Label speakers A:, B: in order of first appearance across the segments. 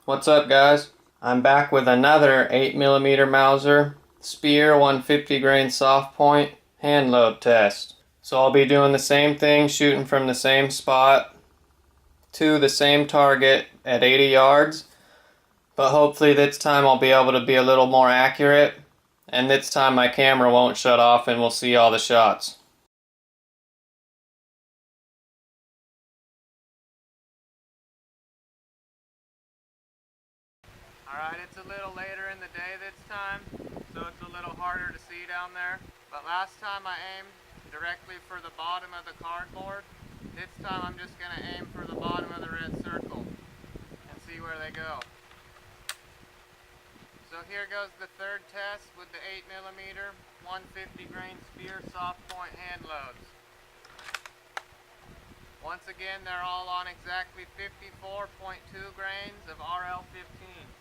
A: What's up, guys? I'm back with another 8mm Mauser Speer 150 grain soft point hand load test. So I'll be doing the same thing, shooting from the same spot to the same target at 80 yards. But hopefully this time I'll be able to be a little more accurate, and this time my camera won't shut off and we'll see all the shots. Alright, it's a little later in the day this time, so it's a little harder to see down there. But last time I aimed directly for the bottom of the cardboard. This time I'm just going to aim for the bottom of the red circle and see where they go. So here goes the third test with the 8mm 150 grain Speer soft point hand loads. Once again, they're all on exactly 54.2 grains of RL15.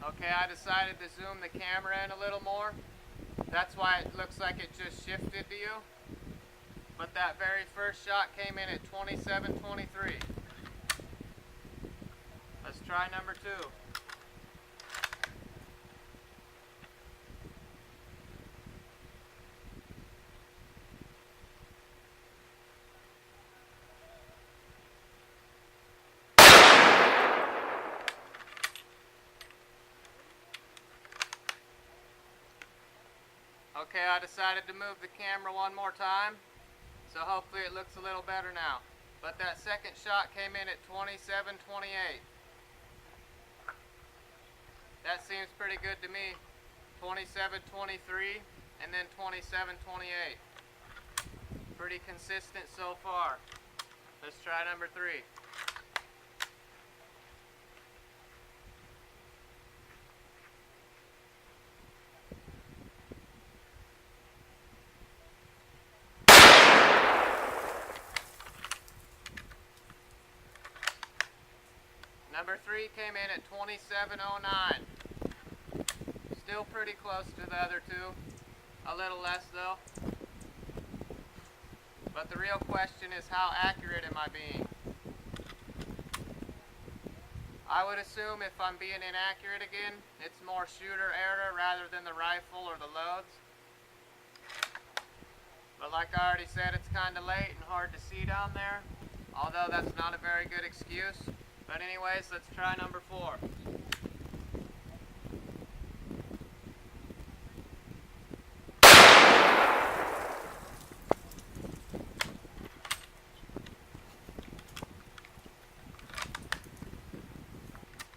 A: Okay, I decided to zoom the camera in a little more. That's why it looks like it just shifted to you. But that very first shot came in at 27.23. Let's try number two. Okay, I decided to move the camera one more time, so hopefully it looks a little better now. But that second shot came in at 27.28. That seems pretty good to me. 27.23 and then 27.28. Pretty consistent so far. Let's try number three. Number three came in at 27.09. Still pretty close to the other two. A little less though. But the real question is, how accurate am I being? I would assume if I'm being inaccurate again, it's more shooter error rather than the rifle or the loads. But like I already said, it's kind of late and hard to see down there. Although that's not a very good excuse. But anyways, let's try number four.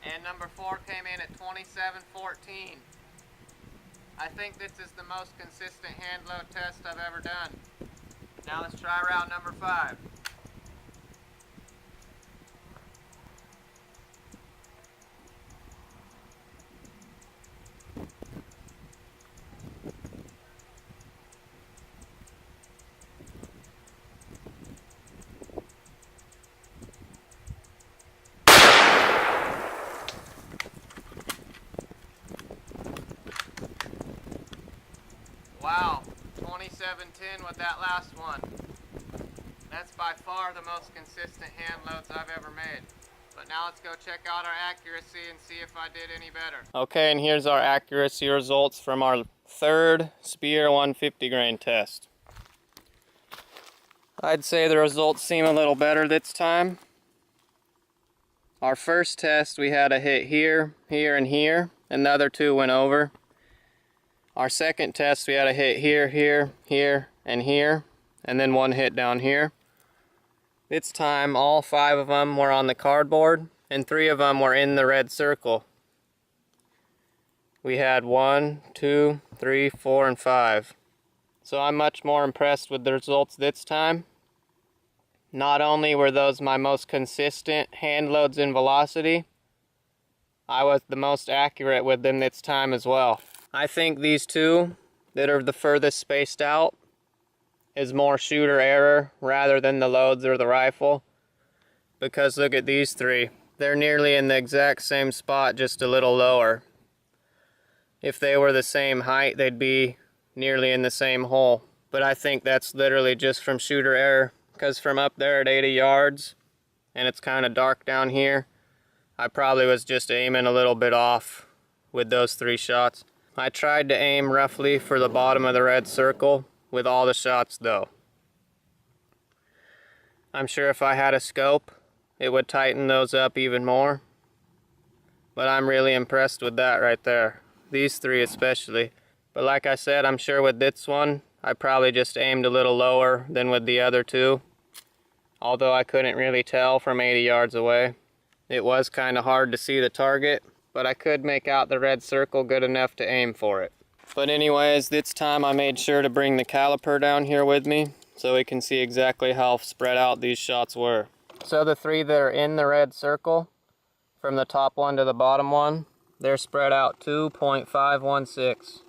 A: And number four came in at 27.14. I think this is the most consistent hand load test I've ever done. Now let's try round number five. Wow, 27.10 with that last one. That's by far the most consistent hand loads I've ever made. But now let's go check out our accuracy and see if I did any better. Okay, and here's our accuracy results from our third Speer 150 grain test. I'd say the results seem a little better this time. Our first test, we had a hit here, here, and here, and the other two went over. Our second test, we had a hit here, here, here, and here, and then one hit down here. This time, all 5 of them were on the cardboard, and 3 of them were in the red circle. We had 1, 2, 3, 4, and 5. So I'm much more impressed with the results this time. Not only were those my most consistent hand loads in velocity, I was the most accurate with them this time as well. I think these two that are the furthest spaced out is more shooter error rather than the loads or the rifle. Because look at these 3. They're nearly in the exact same spot, just a little lower. If they were the same height, they'd be nearly in the same hole. But I think that's literally just from shooter error, because from up there at 80 yards, and it's kind of dark down here, I probably was just aiming a little bit off with those 3 shots. I tried to aim roughly for the bottom of the red circle with all the shots though. I'm sure if I had a scope, it would tighten those up even more. But I'm really impressed with that right there. These 3 especially. But like I said, I'm sure with this one, I probably just aimed a little lower than with the other 2. Although I couldn't really tell from 80 yards away. It was kind of hard to see the target, but I could make out the red circle good enough to aim for it. But anyways, this time I made sure to bring the caliper down here with me so we can see exactly how spread out these shots were. So the 3 that are in the red circle, from the top one to the bottom one, they're spread out 2.516.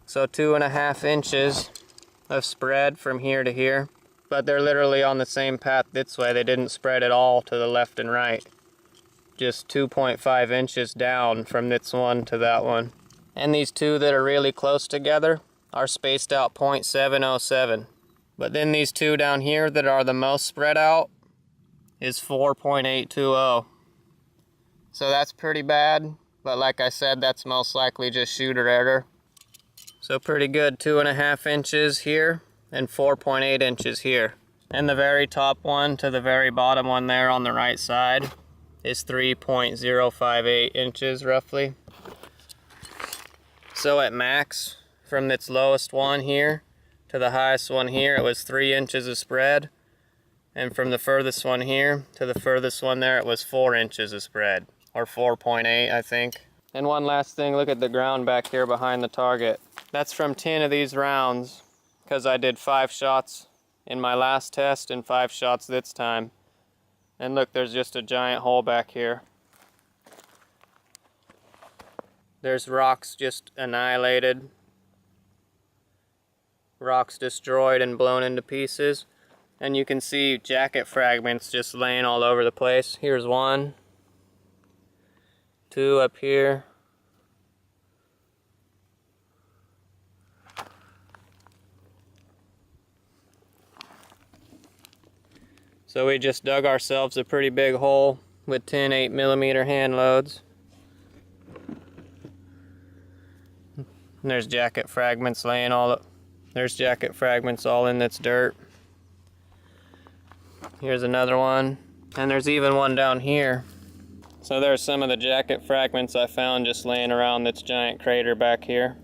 A: So 2.5 inches of spread from here to here. But they're literally on the same path this way. They didn't spread at all to the left and right. Just 2.5 inches down from this one to that one. And these 2 that are really close together are spaced out 0.707. But then these 2 down here that are the most spread out is 4.820. So that's pretty bad. But like I said, that's most likely just shooter error. So pretty good, 2.5 inches here and 4.8 inches here. And the very top one to the very bottom one there on the right side is 3.058 inches roughly. So at max, from its lowest one here to the highest one here, it was 3 inches of spread. And from the furthest one here to the furthest one there, it was 4 inches of spread, or 4.8 I think. And one last thing, look at the ground back here behind the target. That's from 10 of these rounds, because I did 5 shots in my last test and 5 shots this time. And look, there's just a giant hole back here. There's rocks just annihilated. Rocks destroyed and blown into pieces. And you can see jacket fragments just laying all over the place. Here's 1, 2 up here. So we just dug ourselves a pretty big hole with 10 8mm hand loads. And there's jacket fragments laying all up. There's jacket fragments all in this dirt. Here's another one. And there's even one down here. So there's some of the jacket fragments I found just laying around this giant crater back here.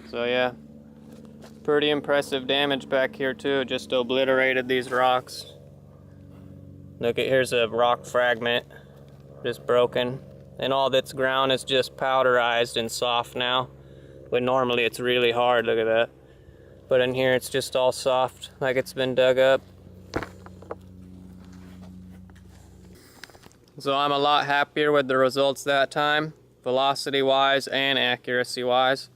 A: So yeah, pretty impressive damage back here too. Just obliterated these rocks. Look at, here's a rock fragment, just broken. And all this ground is just powderized and soft now. When normally it's really hard, look at that. But in here it's just all soft, like it's been dug up. So I'm a lot happier with the results that time, velocity wise and accuracy wise.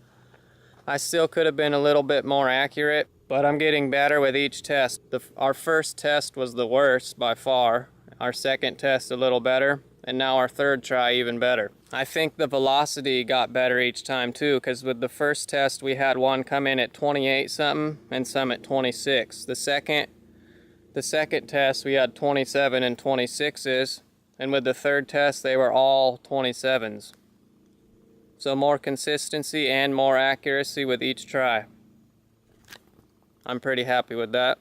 A: I still could have been a little bit more accurate, but I'm getting better with each test. Our first test was the worst by far. Our second test a little better, and now our third try even better. I think the velocity got better each time too, because with the first test we had one come in at 28 something and some at 26. The second test we had 27 and 26s, and with the third test they were all 27s. So more consistency and more accuracy with each try. I'm pretty happy with that.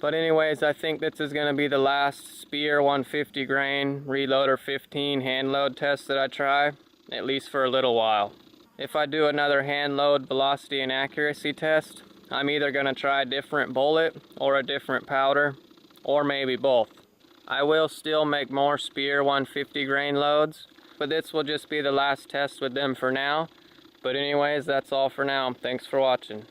A: But anyways, I think this is going to be the last Speer 150 grain Reloader 15 hand load test that I try, at least for a little while. If I do another hand load velocity and accuracy test, I'm either going to try a different bullet or a different powder, or maybe both. I will still make more Speer 150 grain loads, but this will just be the last test with them for now. But anyways, that's all for now. Thanks for watching.